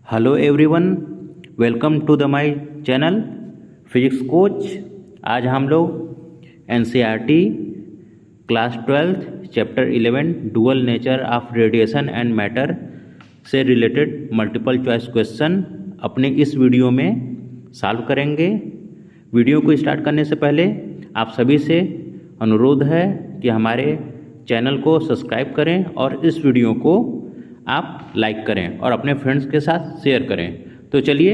Hello everyone, welcome to the my channel physics coach. आज हम लोग NCERT class 12 chapter 11 dual nature of radiation and matter से related multiple choice question अपने इस video में solve करेंगे। वीडियो को स्टार्ट करने से पहले आप सभी से अनुरोध है कि हमारे चैनल को सब्सक्राइब करें और इस वीडियो को आप लाइक करें और अपने फ्रेंड्स के साथ शेयर करें। तो चलिए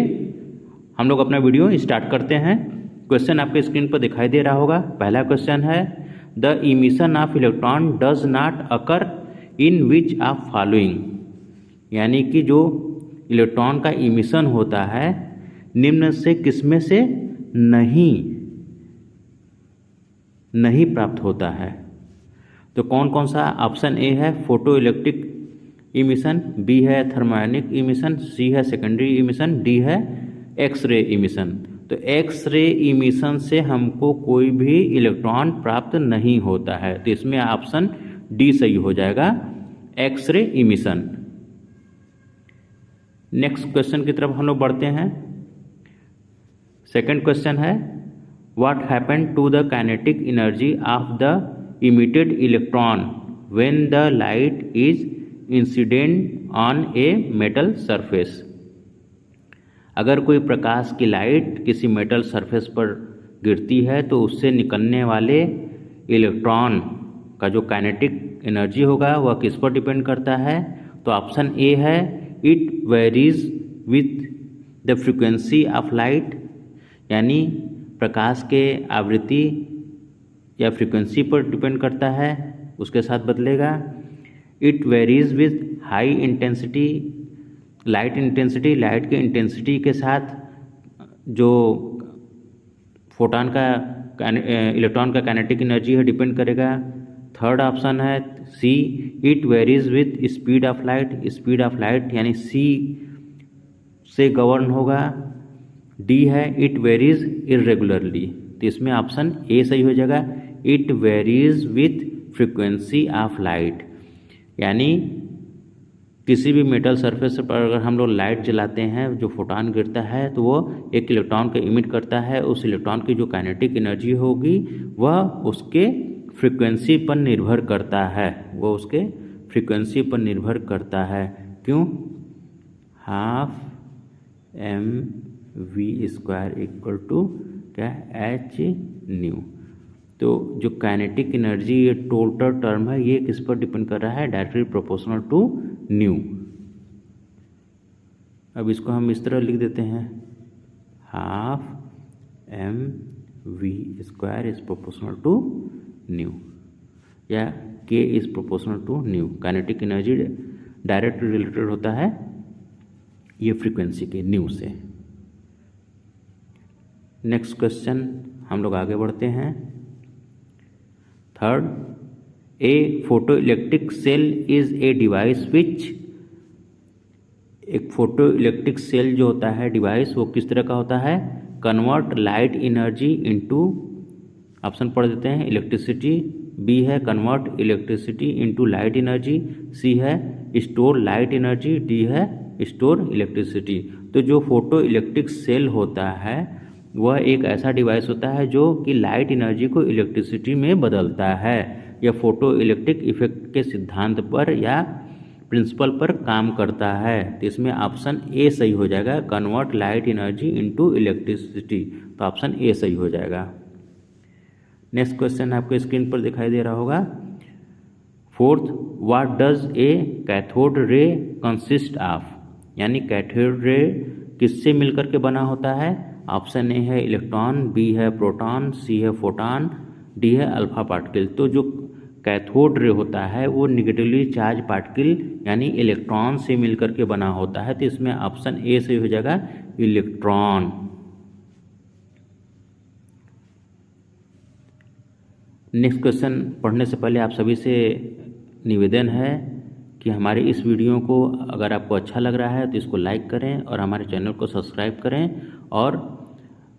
हम लोग अपना वीडियो स्टार्ट करते हैं। क्वेश्चन आपके स्क्रीन पर दिखाई दे रहा होगा। पहला क्वेश्चन है, the emission of electron does not occur in which of following, यानी कि जो इलेक्ट्रॉन का इमिशन होता है निम्न से किसमें से नहीं प्राप्त होता है। तो कौन कौन सा? ऑप्शन ए है फोटो इलेक्ट्रिक इमिशन, बी है थर्मोनिक इमिशन, सी है सेकेंडरी इमिशन, डी है एक्स-रे इमिशन। तो एक्स-रे इमिशन से हमको कोई भी इलेक्ट्रॉन प्राप्त नहीं होता है, तो इसमें ऑप्शन डी सही हो जाएगा, एक्स-रे इमिशन। नेक्स्ट क्वेश्चन की तरफ हम लोग बढ़ते हैं। सेकंड क्वेश्चन है, what happened to the kinetic energy of the emitted electron when the light is incident on a metal surface. अगर कोई प्रकाश की लाइट किसी मेटल सरफेस पर गिरती है तो उससे निकलने वाले इलेक्ट्रॉन का जो काइनेटिक एनर्जी होगा वह किस पर डिपेंड करता है। तो ऑप्शन ए है, it varies with the frequency of light, यानी प्रकाश के आवृत्ति या फ्रीक्वेंसी पर डिपेंड करता है, उसके साथ बदलेगा। It varies with high intensity, light intensity, light के इंटेंसिटी के साथ जो फोटॉन का इलेक्ट्रॉन का काइनेटिक एनर्जी है डिपेंड करेगा। थर्ड ऑप्शन है C, it varies with speed of light, speed of light यानी सी से गवर्न होगा। डी है इट वेरीज इरेगुलरली, तो इसमें ऑप्शन ए सही हो जाएगा, it varies with frequency of light, यानी किसी भी मेटल सरफेस पर अगर हम लोग लाइट जलाते हैं, जो फोटॉन गिरता है तो वो एक इलेक्ट्रॉन को इमिट करता है। उस इलेक्ट्रॉन की जो काइनेटिक एनर्जी होगी वह उसके फ्रीक्वेंसी पर निर्भर करता है, वो उसके फ्रीक्वेंसी पर निर्भर करता है। क्यों? Half m v square equal to क्या, एच न्यू। तो जो काइनेटिक एनर्जी ये टोटल टर्म है ये किस पर डिपेंड कर रहा है, डायरेक्टली प्रोपोर्शनल टू न्यू। अब इसको हम इस तरह लिख देते हैं, half m v square is proportional to nu, या k is proportional to nu. Kinetic energy direct related होता है ये फ्रीक्वेंसी के न्यू से। नेक्स्ट क्वेश्चन हम लोग आगे बढ़ते हैं। Third, a photo electric cell is a device which, एक फोटो इलेक्ट्रिक सेल जो होता है डिवाइस वो किस तरह का होता है, convert light energy into, option पढ़ देते हैं, इलेक्ट्रिसिटी, बी है convert electricity into light energy, C है स्टोर लाइट एनर्जी, डी है स्टोर इलेक्ट्रिसिटी। तो जो फोटो इलेक्ट्रिक सेल होता है वह एक ऐसा डिवाइस होता है जो कि लाइट एनर्जी को इलेक्ट्रिसिटी में बदलता है। यह फोटो इलेक्ट्रिक इफेक्ट के सिद्धांत पर या प्रिंसिपल पर काम करता है, तो इसमें ऑप्शन ए सही हो जाएगा, convert light energy into electricity. तो ऑप्शन ए सही हो जाएगा। नेक्स्ट क्वेश्चन आपको स्क्रीन पर दिखाई दे रहा होगा। Fourth, what does a cathode ray consist of, यानी कैथोड रे किससे मिलकर के बना होता है। ऑप्शन ए है इलेक्ट्रॉन, बी है प्रोटॉन, सी है फोटॉन, डी है अल्फा पार्टिकल। तो जो कैथोड रे होता है वो निगेटिवली चार्ज पार्टिकल यानी इलेक्ट्रॉन से मिलकर के बना होता है, तो इसमें ऑप्शन ए से हो जाएगा, इलेक्ट्रॉन। नेक्स्ट क्वेश्चन पढ़ने से पहले आप सभी से निवेदन है कि हमारे इस वीडियो को अगर आपको अच्छा लग रहा है तो इसको लाइक करें और हमारे चैनल को सब्सक्राइब करें, और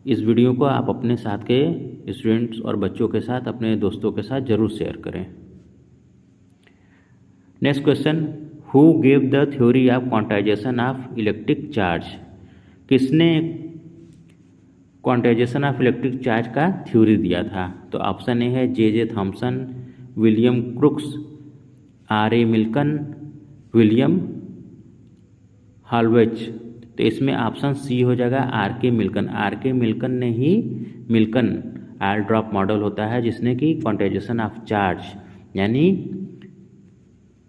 इस वीडियो को आप अपने साथ के स्टूडेंट्स और बच्चों के साथ, अपने दोस्तों के साथ ज़रूर शेयर करें। Next question, who gave the theory of quantization of electric charge, किसने क्वांटाइजेशन ऑफ इलेक्ट्रिक चार्ज का थ्योरी दिया था? तो ऑप्शन ए है J Thomson, William Crookes, R A Milton, William Hallwachs. तो इसमें ऑप्शन सी हो जाएगा आर के मिल्टन। आर के मिल्टन ने ही मिल्टन आयर ड्रॉप मॉडल होता है जिसने कि क्वांटाइजेशन ऑफ चार्ज यानी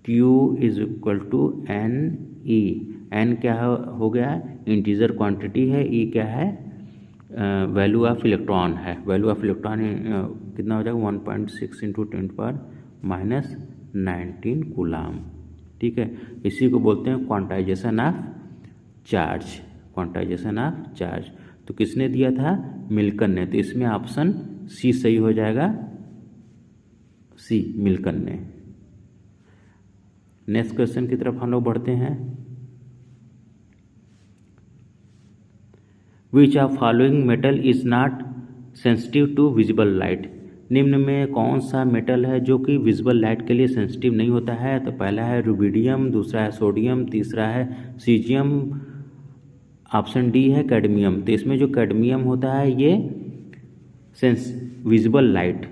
Q is equal to n e, n क्या हो गया इंटीजर क्वांटिटी है, ई क्या है वैल्यू ऑफ इलेक्ट्रॉन है। वैल्यू ऑफ इलेक्ट्रॉन कितना हो जाएगा 1.6 इंटू 10⁻⁻19 कूलाम। ठीक है, इसी को बोलते हैं quantization of charge, quantization of charge. तो किसने दिया था? मिल्टन ने। तो इसमें ऑप्शन सी सही हो जाएगा, सी मिल्टन ने। नेक्स्ट क्वेश्चन की तरफ हम लोग बढ़ते हैं। Which of following metal is not sensitive to visible light, निम्न में कौन सा मेटल है जो कि विजिबल लाइट के लिए सेंसिटिव नहीं होता है? तो पहला है रुबिडियम, दूसरा है सोडियम, तीसरा है सीजियम, ऑप्शन डी है कैडमियम। तो इसमें जो कैडमियम होता है ये विजिबल लाइट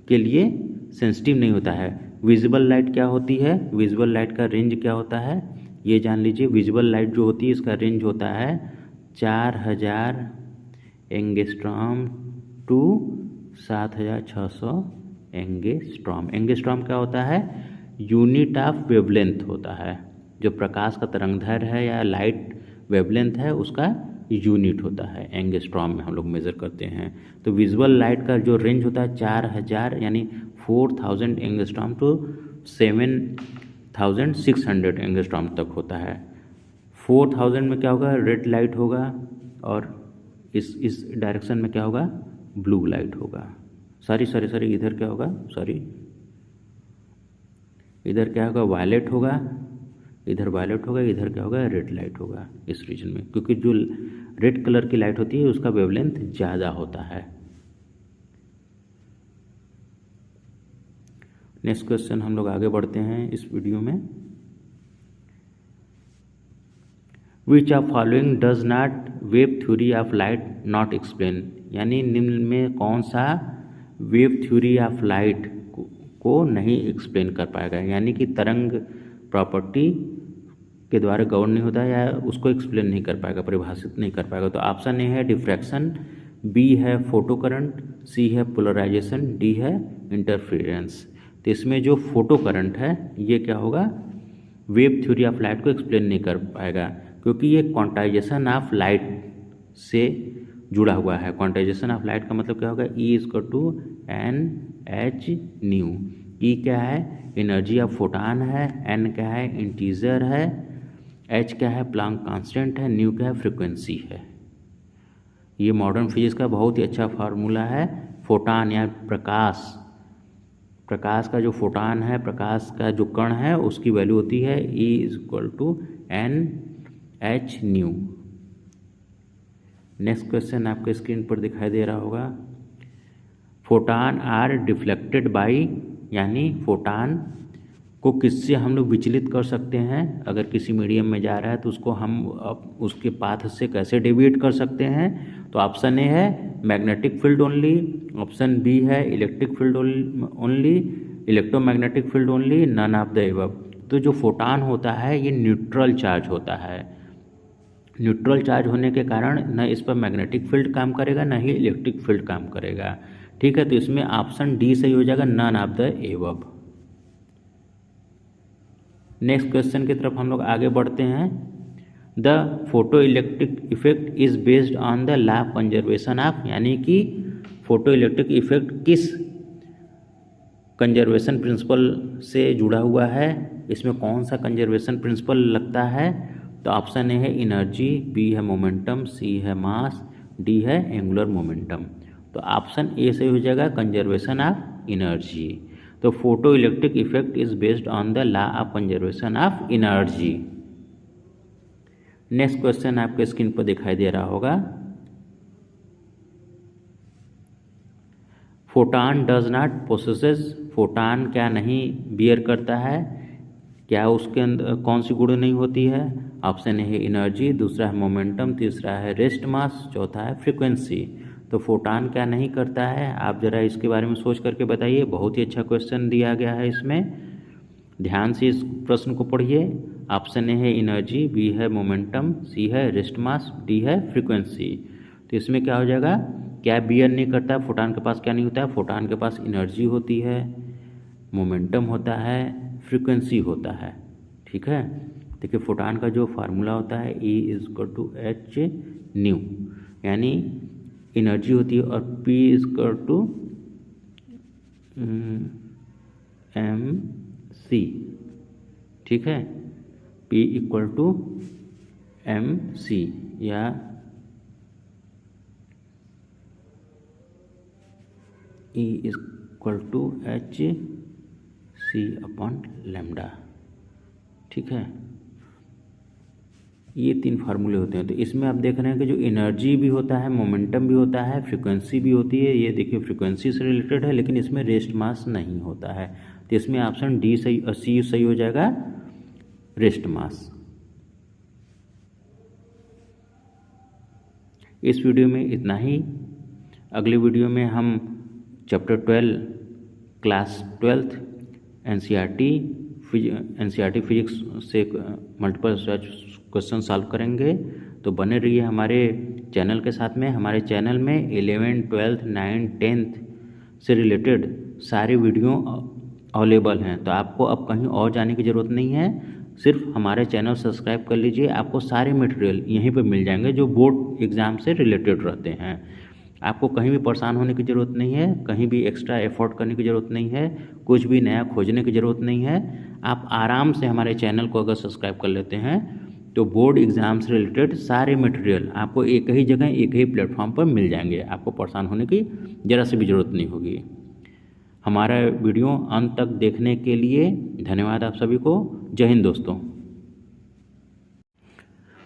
के लिए सेंसिटिव नहीं होता है। विजिबल लाइट क्या होती है? विजिबल लाइट का रेंज क्या होता है ये जान लीजिए। विजिबल लाइट जो होती है इसका रेंज होता है 4000 एंगस्ट्रॉम टू 7600 एंगस्ट्रॉम। एंगस्ट्रॉम क्या होता है? यूनिट ऑफ वेवलेंथ होता है। जो प्रकाश का तरंगदैर्घ्य है या लाइट वेवलेंथ है उसका यूनिट होता है, एंगस्ट्रॉम में हम लोग मेज़र करते हैं। तो विजुअल लाइट का जो रेंज होता है 4000 यानी 4000 एंगस्ट्रॉम टू 7600 एंगस्ट्रॉम तक होता है। 4000 में क्या होगा? रेड लाइट होगा और इस डायरेक्शन में क्या होगा? ब्लू लाइट होगा। सॉरी इधर क्या होगा? इधर क्या होगा? वायलेट होगा, इधर वायलेट होगा, इधर क्या होगा? रेड लाइट होगा इस रीजन में, क्योंकि जो रेड कलर की लाइट होती है उसका वेवलेंथ ज़्यादा होता है। नेक्स्ट क्वेश्चन हम लोग आगे बढ़ते हैं इस वीडियो में। विच of following does not wave theory of light not explain, यानी निम्न में कौन सा वेव थ्योरी ऑफ लाइट को नहीं एक्सप्लेन कर पाएगा, यानी कि तरंग प्रॉपर्टी के द्वारा गवर्न नहीं होता है या उसको एक्सप्लेन नहीं कर पाएगा, परिभाषित नहीं कर पाएगा। तो ऑप्शन ए है डिफ्रैक्शन, बी है फोटो करंट, सी है पोलराइजेशन, डी है इंटरफेरेंस। तो इसमें जो फोटो करंट है ये क्या होगा? वेव थ्योरी ऑफ लाइट को एक्सप्लेन नहीं कर पाएगा, क्योंकि ये क्वांटाइजेशन ऑफ लाइट से जुड़ा हुआ है। क्वांटाइजेशन ऑफ लाइट का मतलब क्या होगा? E equal to NH nu. E क्या है? एनर्जी ऑफ फोटान है, N क्या है? इंटीजर है, H क्या है? प्लांक कांस्टेंट है, न्यू क्या है? फ्रिक्वेंसी है। ये मॉडर्न फिजिक्स का बहुत ही अच्छा फार्मूला है। फोटान या प्रकाश का जो फोटान है, प्रकाश का जो कण है उसकी वैल्यू होती है E equal to NH nu. Next question आपके स्क्रीन पर दिखाई दे रहा होगा। फोटान आर डिफ्लेक्टेड बाई, यानी फोटान को किससे हम लोग विचलित कर सकते हैं? अगर किसी मीडियम में जा रहा है तो उसको हम उसके पाथ से कैसे डेविएट कर सकते हैं? तो ऑप्शन ए है magnetic field only, option B है electric field only, electromagnetic field only, none of the above. तो जो फोटान होता है ये न्यूट्रल चार्ज होता है। न्यूट्रल चार्ज होने के कारण न इस पर मैग्नेटिक फील्ड काम करेगा न ही इलेक्ट्रिक फील्ड काम करेगा। ठीक है, तो इसमें ऑप्शन डी सही हो जाएगा, none of the above. Next question की तरफ हम लोग आगे बढ़ते हैं। The photo electric effect is based on the law of conservation of, यानी कि फोटो इलेक्ट्रिक इफेक्ट किस कंजर्वेशन प्रिंसिपल से जुड़ा हुआ है? इसमें कौन सा कंजर्वेशन प्रिंसिपल लगता है? तो ऑप्शन ए है एनर्जी, बी है मोमेंटम, सी है मास, डी है एंगुलर मोमेंटम। तो ऑप्शन ए सही हो जाएगा कंजर्वेशन ऑफ एनर्जी। तो photo electric effect is based on the law of conservation of energy. Next question आपके स्क्रीन पर दिखाई दे रहा होगा। Photon does not possesses, photon क्या नहीं बियर करता है? क्या उसके अंदर कौन सी गुण नहीं होती है? ऑप्शन है एनर्जी, दूसरा है मोमेंटम, तीसरा है रेस्ट मास, चौथा है फ्रीक्वेंसी। तो फोटान क्या नहीं करता है? आप ज़रा इसके बारे में सोच करके बताइए। बहुत ही अच्छा क्वेश्चन दिया गया है इसमें, ध्यान से इस प्रश्न को पढ़िए। ऑप्शन ए है एनर्जी, बी है मोमेंटम, सी है रेस्ट मास, डी है फ्रीक्वेंसी। तो इसमें क्या हो जाएगा? क्या बियर नहीं करता? फोटान के पास क्या नहीं होता है? फोटान के पास एनर्जी होती है, मोमेंटम होता है, फ्रीक्वेंसी होता है। ठीक है, देखिए फोटान का जो फार्मूला होता है E = H न्यू, यानी एनर्जी होती है, और P = MC। ठीक है, P = MC या E = HC/λ। ठीक है, ये 3 फार्मूले होते हैं। तो इसमें आप देख रहे हैं कि जो एनर्जी भी होता है, मोमेंटम भी होता है, फ्रीक्वेंसी भी होती है। ये देखिए फ्रीक्वेंसी से रिलेटेड है, लेकिन इसमें रेस्ट मास नहीं होता है। तो इसमें ऑप्शन डी सही, सी सही हो जाएगा, रेस्ट मास। इस वीडियो में इतना ही। अगले वीडियो में हम chapter 12 class 12th NCERT physics से मल्टीपल चॉइस क्वेश्चन सॉल्व करेंगे। तो बने रहिए हमारे चैनल के साथ में। हमारे चैनल में 11th, 12th, 9th, 10th से रिलेटेड सारे वीडियो अवेलेबल हैं। तो आपको अब कहीं और जाने की ज़रूरत नहीं है, सिर्फ हमारे चैनल सब्सक्राइब कर लीजिए। आपको सारे मटेरियल यहीं पर मिल जाएंगे जो बोर्ड एग्ज़ाम से रिलेटेड रहते हैं। आपको कहीं भी परेशान होने की ज़रूरत नहीं है, कहीं भी एक्स्ट्रा एफर्ट करने की ज़रूरत नहीं है, कुछ भी नया खोजने की ज़रूरत नहीं है। आप आराम से हमारे चैनल को अगर सब्सक्राइब कर लेते हैं तो बोर्ड एग्ज़ाम से रिलेटेड सारे मटेरियल आपको एक ही जगह, एक ही प्लेटफॉर्म पर मिल जाएंगे। आपको परेशान होने की ज़रा सी भी ज़रूरत नहीं होगी। हमारा वीडियो अंत तक देखने के लिए धन्यवाद आप सभी को। जय हिंद दोस्तों।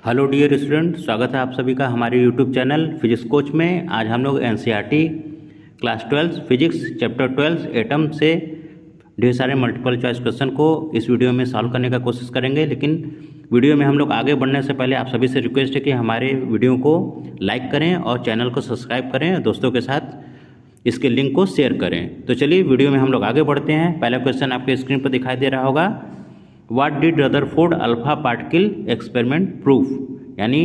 हेलो डियर स्टूडेंट, स्वागत है आप सभी का हमारे यूट्यूब चैनल फिजिक्स कोच में। आज हम लोग NCERT class 12 physics chapter 12 atom से ढेर सारे मल्टीपल चॉइस क्वेश्चन को इस वीडियो में सॉल्व करने का कोशिश करेंगे। लेकिन वीडियो में हम लोग आगे बढ़ने से पहले आप सभी से रिक्वेस्ट है कि हमारे वीडियो को लाइक करें और चैनल को सब्सक्राइब करें, दोस्तों के साथ इसके लिंक को शेयर करें। तो चलिए वीडियो में हम लोग आगे बढ़ते हैं। पहला क्वेश्चन आपके स्क्रीन पर दिखाई दे रहा होगा, what did Rutherford alpha particle experiment proof, यानी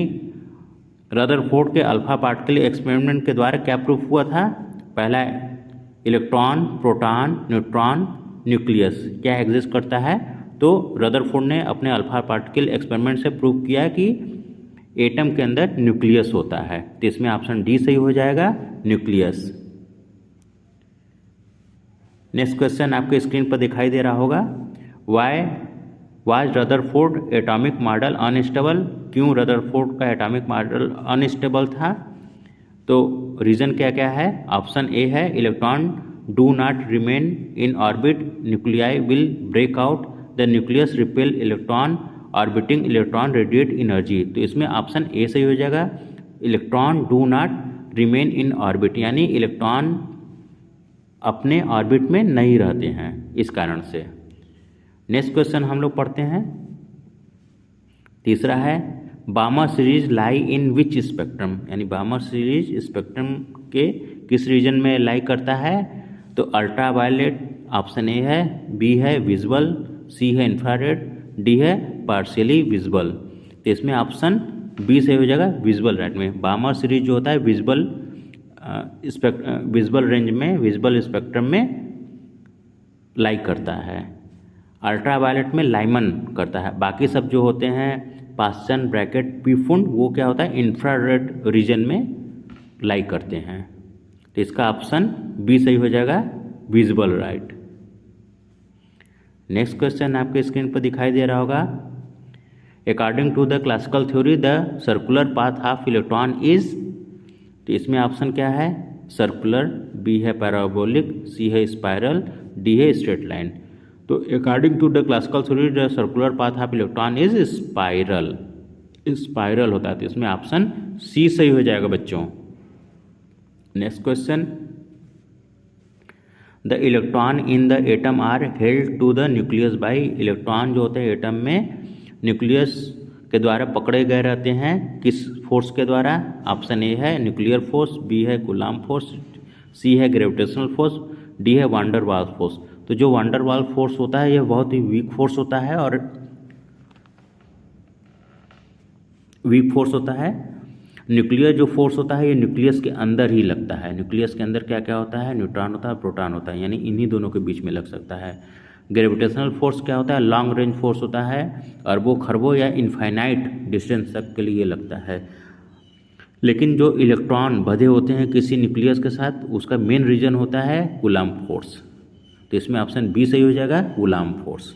रदरफोर्ड के अल्फा पार्टिकल एक्सपेरिमेंट के द्वारा क्या प्रूफ हुआ था? पहला, इलेक्ट्रॉन, प्रोटॉन, न्यूट्रॉन, न्यूक्लियस क्या एग्जिस्ट करता है। तो रदरफोर्ड ने अपने अल्फा पार्टिकल एक्सपेरिमेंट से प्रूव किया कि एटम के अंदर न्यूक्लियस होता है। तो इसमें ऑप्शन डी सही हो जाएगा, न्यूक्लियस। नेक्स्ट क्वेश्चन आपके स्क्रीन पर दिखाई दे रहा होगा, why was Rutherford atomic model unstable, क्यों रदरफोर्ड का एटॉमिक मॉडल अनस्टेबल था? तो रीज़न क्या क्या है? ऑप्शन ए है, electron do not remain in orbit, nuclei will break out, the nucleus repel electron, orbiting electron radiate energy. तो इसमें ऑप्शन ए सही हो जाएगा, electron do not remain in orbit, यानी इलेक्ट्रॉन अपने ऑर्बिट में नहीं रहते हैं इस कारण से। नेक्स्ट क्वेश्चन हम लोग पढ़ते हैं। तीसरा है, बामर सीरीज लाई इन विच स्पेक्ट्रम, यानी बामर सीरीज स्पेक्ट्रम के किस रीजन में लाई करता है? तो अल्ट्रा वायलेट ऑप्शन ए है, बी है विजुअल, सी है इंफ्रारेड, डी है पार्शियली विजुअल। तो इसमें ऑप्शन बी से हो जाएगा, विजुअल रेंज में। बामर सीरीज जो होता है विजुअल रेंज में, विजुअल स्पेक्ट्रम में लाई करता है। अल्ट्रा वायलेट में लाइमन करता है। बाकी सब जो होते हैं पास्चन, ब्रैकेट, पीफुंड, वो क्या होता है, इंफ्रारेड रीजन में लाई करते हैं। तो इसका ऑप्शन बी सही हो जाएगा, विजुअल राइट। नेक्स्ट क्वेश्चन आपके स्क्रीन पर दिखाई दे रहा होगा, according to the classical theory the circular path of electron is. तो इसमें ऑप्शन क्या है, सर्कुलर, बी है पैराबोलिक, सी है स्पाइरल, डी है स्ट्रेट लाइन। तो according to the classical theory the circular path of electron is spiral, spiral होता है। तो इसमें ऑप्शन सी सही हो जाएगा बच्चों। Next question, the electron in the atom are held to the nucleus by, electron जो होते हैं एटम में न्यूक्लियस के द्वारा पकड़े गए रहते हैं, किस फोर्स के द्वारा? ऑप्शन ए है न्यूक्लियर फोर्स, बी है कूलॉम फोर्स, सी है ग्रेविटेशनल फोर्स, डी है वान डर वाल्स फोर्स। तो जो वान डर वाल्स फोर्स होता है यह बहुत ही वीक फोर्स होता है, और वीक फोर्स होता है। न्यूक्लियर जो फोर्स होता है ये न्यूक्लियस के अंदर ही लगता है। न्यूक्लियस के अंदर क्या क्या होता है? न्यूट्रॉन होता है, प्रोटॉन होता है, यानी इन्हीं दोनों के बीच में लग सकता है। ग्रेविटेशनल फोर्स क्या होता है? लॉन्ग रेंज फोर्स होता है, अरबों खरबों या इनफाइनाइट डिस्टेंस तक के लिए लगता है। लेकिन जो इलेक्ट्रॉन बंधे होते हैं किसी न्यूक्लियस के साथ, उसका मेन रीजन होता है कूलॉम फोर्स। तो इसमें ऑप्शन बी सही हो जाएगा, कूलॉम फोर्स।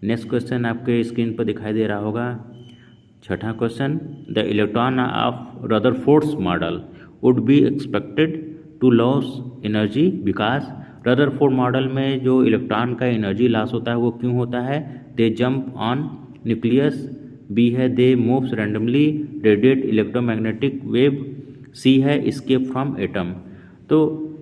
नेक्स्ट क्वेश्चन आपके स्क्रीन पर दिखाई दे रहा होगा, छठा question, the electron of Rutherford's model would be expected to loss energy because, Rutherford model में जो इलेक्ट्रॉन का एनर्जी लॉस होता है वो क्यों होता है? They jump on nucleus, B है they moves randomly radiate electromagnetic wave, C है एस्केप फ्रॉम एटम। तो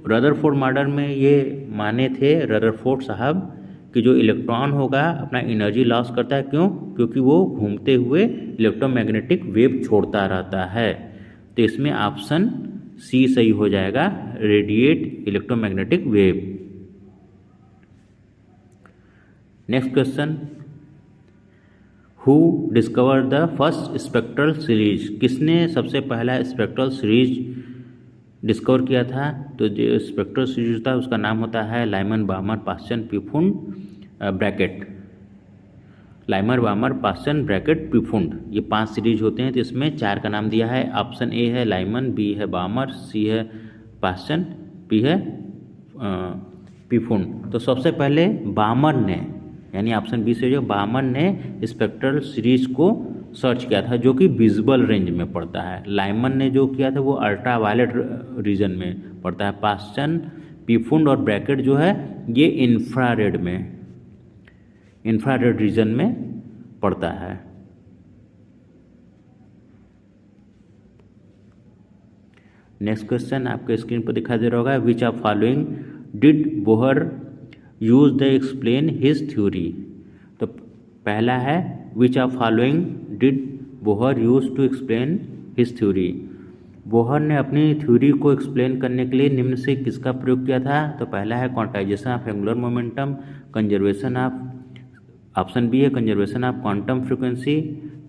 रदरफोर्ड मॉडल में ये माने थे रदरफोर्ड साहब कि जो इलेक्ट्रॉन होगा अपना एनर्जी लॉस करता है, क्यों? क्योंकि वो घूमते हुए इलेक्ट्रोमैग्नेटिक वेव छोड़ता रहता है। तो इसमें ऑप्शन सी सही हो जाएगा, radiate electromagnetic wave. Next question, who discover the first spectral series, किसने सबसे पहला स्पेक्ट्रल सीरीज डिस्कवर किया था? तो जो स्पेक्ट्रल सीरीज था उसका नाम होता है Lyman बामर Paschen पिफुंड bracket, लाइमर बामर Paschen bracket पिफुंड, ये 5 सीरीज होते हैं। तो इसमें 4 का नाम दिया है, ऑप्शन ए है लाइमन, बी है बामर, सी है पास्चन, पी है पिफुंड। तो सबसे पहले बामर ने, यानी ऑप्शन बी से जो बामर ने स्पेक्ट्रल सीरीज को सर्च किया था जो कि विजिबल रेंज में पड़ता है। लाइमन ने जो किया था वो अल्ट्रा वायलेट रीजन में पड़ता है। पास्चन, पिफुंड और ब्रैकेट जो है ये इंफ्रारेड में, इंफ्रारेड रीजन में पड़ता है। नेक्स्ट क्वेश्चन आपके स्क्रीन पर दिखाई दे रहा होगा, which of following did Bohr use the explain his theory. तो पहला है which of following did Bohr use to explain his theory. Bohr ने अपनी थ्योरी को एक्सप्लेन करने के लिए निम्न से किसका प्रयोग किया था? तो पहला है quantization of angular momentum, conservation of, option B है कंजर्वेशन ऑफ क्वांटम फ्रीक्वेंसी,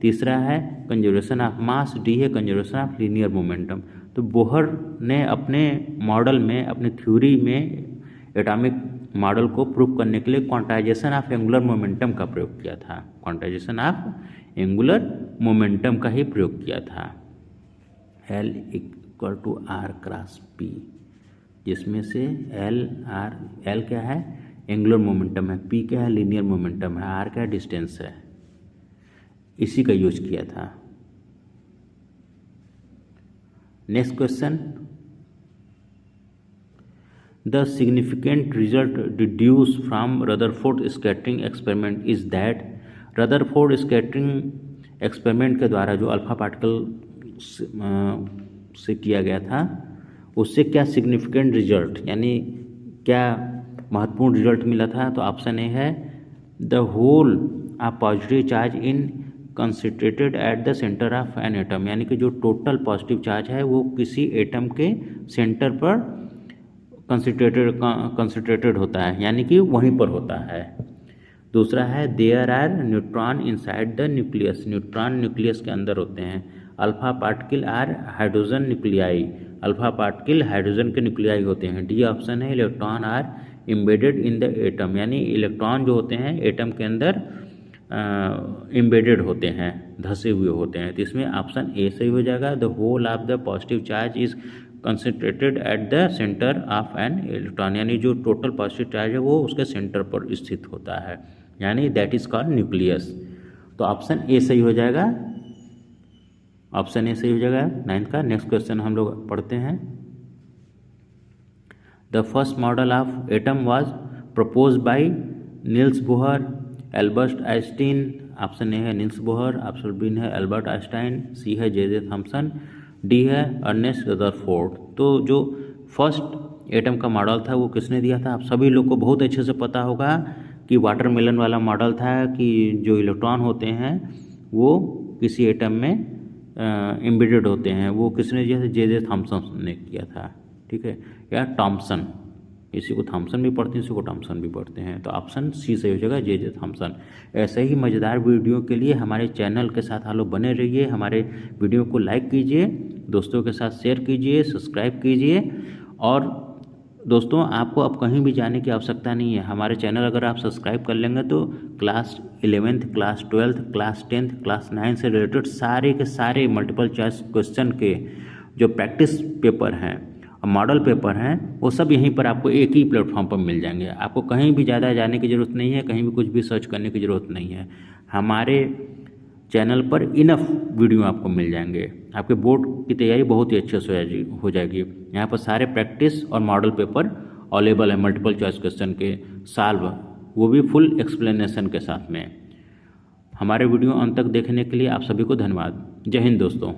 तीसरा है कंजर्वेशन ऑफ मास, डी है कंजर्वेशन ऑफ लीनियर मोमेंटम। तो बोहर ने अपने मॉडल में, अपनी थ्योरी में एटॉमिक मॉडल को प्रूव करने के लिए क्वांटाइजेशन ऑफ एंगुलर मोमेंटम का प्रयोग किया था, क्वांटाइजेशन ऑफ एंगुलर मोमेंटम का ही प्रयोग किया था। L equal to r cross p, जिसमें से L क्या है? एंगुलर मोमेंटम है, P क्या है? लीनियर मोमेंटम है, R क्या है? डिस्टेंस है। इसी का यूज किया था। Next question, the significant result deduce from Rutherford scattering experiment is that, Rutherford scattering experiment के द्वारा जो अल्फा पार्टिकल से किया गया था उससे क्या सिग्निफिकेंट रिजल्ट, यानी क्या महत्वपूर्ण रिजल्ट मिला था? तो ऑप्शन ए है the whole of positive charge in concentrated at the centre of an atom, यानी कि जो टोटल पॉजिटिव चार्ज है वो किसी एटम के सेंटर पर कंसंट्रेटेड होता है, यानी कि वहीं पर होता है। दूसरा है there are neutron inside the nucleus, neutron nucleus के अंदर होते हैं। Alpha particle are hydrogen nuclei, alpha particle hydrogen के न्यूक्लियाई होते हैं। डी ऑप्शन है electron are embedded in the atom, यानी इलेक्ट्रॉन जो होते हैं एटम के अंदर एम्बेडेड होते हैं, धसे हुए होते हैं। तो इसमें ऑप्शन ए सही हो जाएगा, the whole of the positive charge is concentrated at the centre of an electron, यानी जो टोटल पॉजिटिव चार्ज है वो उसके सेंटर पर स्थित होता है, यानी दैट इज कॉल्ड न्यूक्लियस। तो ऑप्शन ए सही हो जाएगा, ऑप्शन ए सही हो जाएगा 9th का। नेक्स्ट क्वेश्चन हम लोग पढ़ते हैं, the first model of atom was propose by Niels Bohr, Albert Einstein, option A है नील्स बोहर, ऑप्शन बी है एल्बर्ट आइंस्टाइन, सी है जे थॉमसन, डी है अर्नेस्ट रदरफोर्ड। तो जो फर्स्ट एटम का मॉडल था वो किसने दिया था? आप सभी लोग को बहुत अच्छे से पता होगा कि वाटरमेलन वाला मॉडल था कि जो इलेक्ट्रॉन होते हैं वो किसी एटम में एम्बेडेड होते हैं। वो किसने दिया था? जे थॉम्सन ने किया था, ठीक है, या टॉम्सन। इसी को थॉम्सन भी पढ़ते हैं, इसी को टॉम्सन भी पढ़ते हैं। तो ऑप्शन सी सही हो जाएगा, जे थॉम्सन। ऐसे ही मज़ेदार वीडियो के लिए हमारे चैनल के साथ आप लोग बने रहिए। हमारे वीडियो को लाइक कीजिए, दोस्तों के साथ शेयर कीजिए, सब्सक्राइब कीजिए। और दोस्तों आपको अब कहीं भी जाने की आवश्यकता नहीं है। हमारे चैनल अगर आप सब्सक्राइब कर लेंगे तो class 11th, class 12th, class 10th, class 9 से रिलेटेड सारे के सारे मल्टीपल चॉइस क्वेश्चन के जो प्रैक्टिस पेपर हैं, मॉडल पेपर हैं, वो सब यहीं पर आपको एक ही प्लेटफॉर्म पर मिल जाएंगे। आपको कहीं भी ज़्यादा जाने की ज़रूरत नहीं है, कहीं भी कुछ भी सर्च करने की ज़रूरत नहीं है। हमारे चैनल पर इनफ वीडियो आपको मिल जाएंगे। आपके बोर्ड की तैयारी बहुत ही अच्छे से हो जाएगी। यहाँ पर सारे प्रैक्टिस और मॉडल पेपर अवेलेबल है, मल्टीपल चॉइस क्वेश्चन के सॉल्व, वो भी फुल एक्सप्लेनेशन के साथ में। हमारे वीडियो अंत तक देखने के लिए आप सभी को धन्यवाद। जय हिंद दोस्तों।